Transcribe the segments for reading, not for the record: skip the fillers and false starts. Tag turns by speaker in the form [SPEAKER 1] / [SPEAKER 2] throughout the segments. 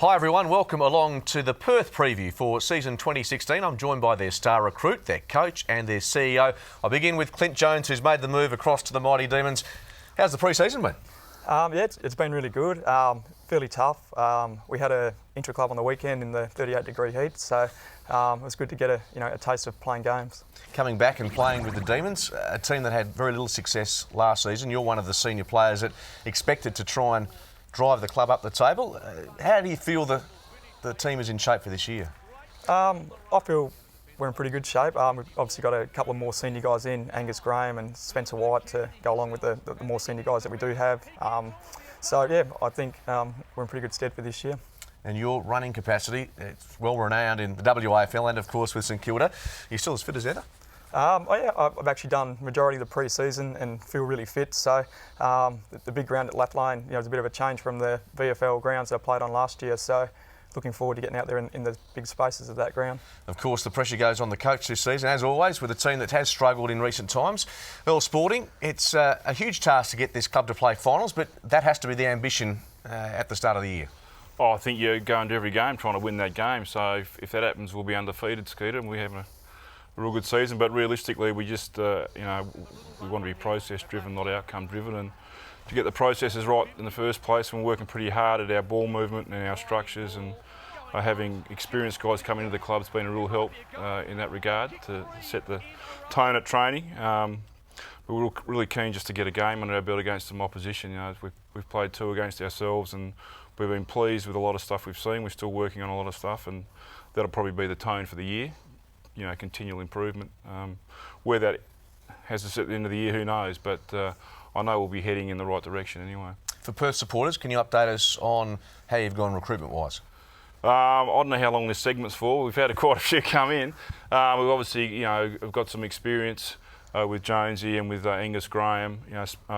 [SPEAKER 1] Hi everyone, welcome along to the Perth preview for season 2016. I'm joined by their star recruit, their coach and their CEO. I'll begin with Clint Jones, who's made the move across to the Mighty Demons. How's the pre-season been?
[SPEAKER 2] It's been really good, fairly tough. We had an intra-club on the weekend in the 38-degree heat, so it was good to get a taste of playing games. Coming
[SPEAKER 1] back and playing with the Demons, a team that had very little success last season. You're one of the senior players that expected to try and drive the club up the table. How do you feel the team is in shape for this year?
[SPEAKER 2] I feel we're in pretty good shape. We've obviously got a couple of more senior guys in, Angus Graham and Spencer White, to go along with the more senior guys that we do have. I think we're in pretty good stead for this year.
[SPEAKER 1] And your running capacity, it's well renowned in the WAFL and of course with St Kilda. You're still as fit as ever?
[SPEAKER 2] I've actually done majority of the pre-season and feel really fit. So the big ground at Lathlain, is a bit of a change from the VFL grounds that I played on last year. So looking forward to getting out there in the big spaces of that ground.
[SPEAKER 1] Of course, the pressure goes on the coach this season, as always, with a team that has struggled in recent times. Earl Spalding, it's a huge task to get this club to play finals, but that has to be the ambition at the start of the year.
[SPEAKER 3] Oh, I think you go into every game trying to win that game. So if that happens, we'll be undefeated, Skeeter, and we have a real good season. But realistically, we just, we want to be process-driven, not outcome-driven. And to get the processes right in the first place, we're working pretty hard at our ball movement and our structures, and having experienced guys come into the club has been a real help in that regard to set the tone at training. We're really keen just to get a game under our belt against some opposition. We've played two against ourselves, and we've been pleased with a lot of stuff we've seen. We're still working on a lot of stuff, and that'll probably be the tone for the year. Continual improvement. Where that has us at the end of the year, who knows? But I know we'll be heading in the right direction anyway.
[SPEAKER 1] For Perth supporters, can you update us on how you've gone recruitment-wise?
[SPEAKER 3] I don't know how long this segment's for. We've had quite a few come in. We've obviously, have got some experience with Jonesy and with Angus Graham.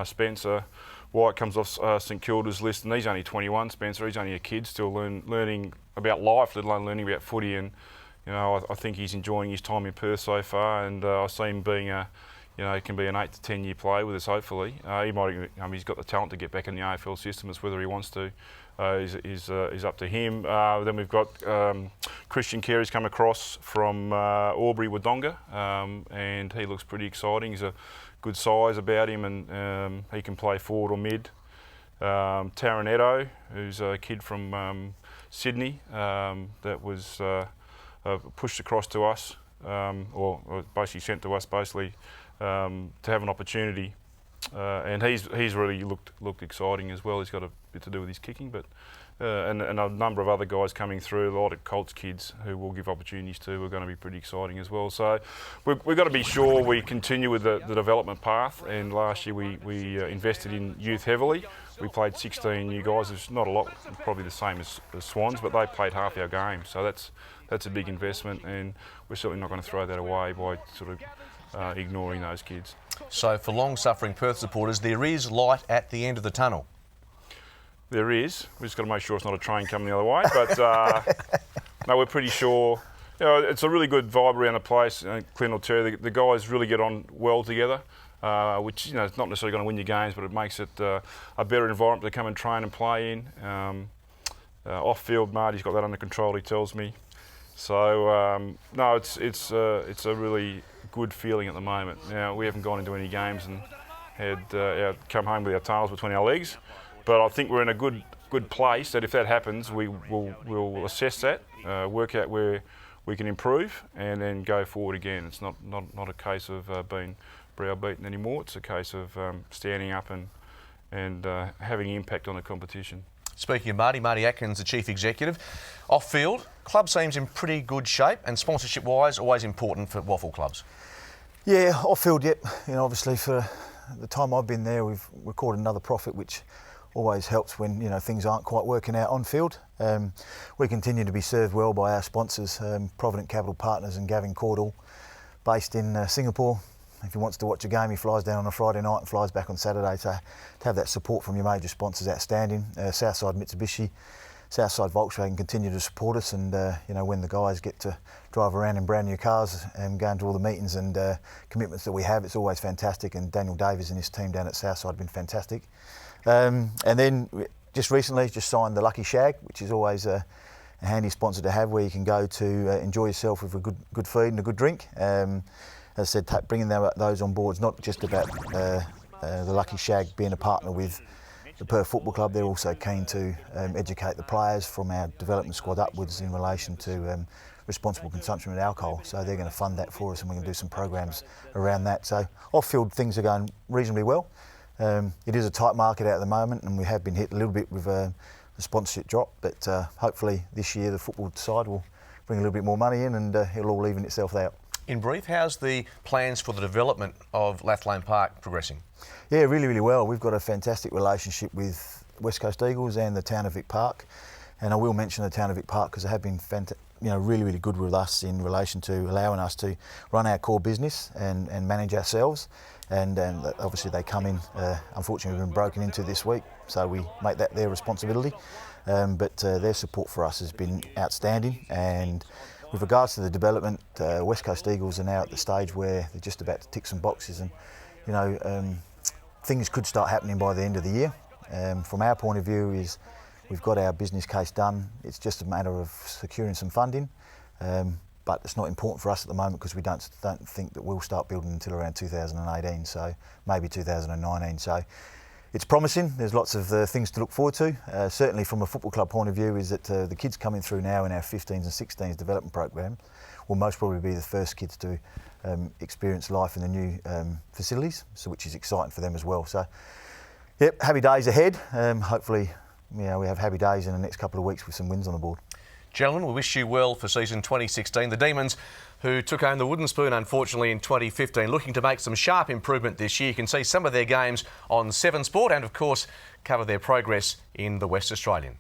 [SPEAKER 3] Spencer White comes off St Kilda's list, and he's only 21. Spencer, he's only a kid, still learning about life, let alone learning about footy. And I think he's enjoying his time in Perth so far, and I see him being he can be an 8 to 10 year player with us. Hopefully, he's got the talent to get back in the AFL system. It's whether he wants to. Is up to him. Then we've got Christian Carey's come across from Albury Wodonga, and he looks pretty exciting. He's a good size about him, and he can play forward or mid. Taron Edo, who's a kid from Sydney that was pushed across to us, or basically sent to us, to have an opportunity. And he's really looked exciting as well. He's got a bit to do with his kicking, but and a number of other guys coming through. A lot of Colts kids who we'll give opportunities to are going to be pretty exciting as well. So we've got to be sure we continue with the development path. And last year we invested in youth heavily. We played 16 new guys. It's not a lot, probably the same as Swans, but they played half our game. So that's a big investment, and we're certainly not going to throw that away by sort of ignoring those kids.
[SPEAKER 1] So for long-suffering Perth supporters, there is light at the end of the tunnel.
[SPEAKER 3] There is. We've just got to make sure it's not a train coming the other way. But no, we're pretty sure. It's a really good vibe around the place. Clint will tell you, the guys really get on well together, which it's not necessarily going to win your games, but it makes it a better environment to come and train and play in. Off-field, Marty's got that under control, he tells me. So no, it's a really good feeling at the moment. Now, we haven't gone into any games and had come home with our tails between our legs, but I think we're in a good place that if that happens, we'll assess that, work out where we can improve, and then go forward again. It's not a case of being browbeaten anymore. It's a case of standing up and having impact on the competition.
[SPEAKER 1] Speaking of Marty Atkins, the Chief Executive, off-field, club seems in pretty good shape, and sponsorship-wise, always important for WAFL clubs.
[SPEAKER 4] Yeah, off-field, yep. Obviously for the time I've been there, we've recorded another profit, which always helps when things aren't quite working out on field. We continue to be served well by our sponsors, Provident Capital Partners and Gavin Cordell, based in Singapore. If he wants to watch a game, he flies down on a Friday night and flies back on Saturday. So to have that support from your major sponsors, outstanding. Southside Mitsubishi, Southside Volkswagen continue to support us, and when the guys get to drive around in brand new cars and go into all the meetings and commitments that we have, it's always fantastic. And Daniel Davies and his team down at Southside have been fantastic. And then just recently signed the Lucky Shag, which is always a handy sponsor to have, where you can go to enjoy yourself with a good feed and a good drink. As I said, bringing those on board is not just about the Lucky Shag being a partner with the Perth Football Club. They're also keen to educate the players from our development squad upwards in relation to responsible consumption of alcohol. So they're going to fund that for us, and we can do some programs around that. So off-field things are going reasonably well. It is a tight market out at the moment, and we have been hit a little bit with the sponsorship drop, but hopefully this year the football side will bring a little bit more money in, and it'll all even itself out.
[SPEAKER 1] In brief, how's the plans for the development of Lathlain Park progressing? Yeah,
[SPEAKER 4] really, really well. We've got a fantastic relationship with West Coast Eagles and the town of Vic Park, and I will mention the town of Vic Park because they have been really, really good with us in relation to allowing us to run our core business and manage ourselves. And obviously they come in, unfortunately we've been broken into this week, so we make that their responsibility. But their support for us has been outstanding. And with regards to the development, West Coast Eagles are now at the stage where they're just about to tick some boxes, and things could start happening by the end of the year. From our point of view is we've got our business case done. It's just a matter of securing some funding. But it's not important for us at the moment because we don't think that we'll start building until around 2018, so maybe 2019. So it's promising. There's lots of things to look forward to. Certainly from a football club point of view is that the kids coming through now in our 15s and 16s development program will most probably be the first kids to experience life in the new facilities, so which is exciting for them as well. So, yep, happy days ahead. Hopefully, we have happy days in the next couple of weeks with some wins on the board.
[SPEAKER 1] Gentlemen, we wish you well for season 2016. The Demons, who took home the wooden spoon, unfortunately, in 2015, looking to make some sharp improvement this year. You can see some of their games on 7 Sport and, of course, cover their progress in the West Australian.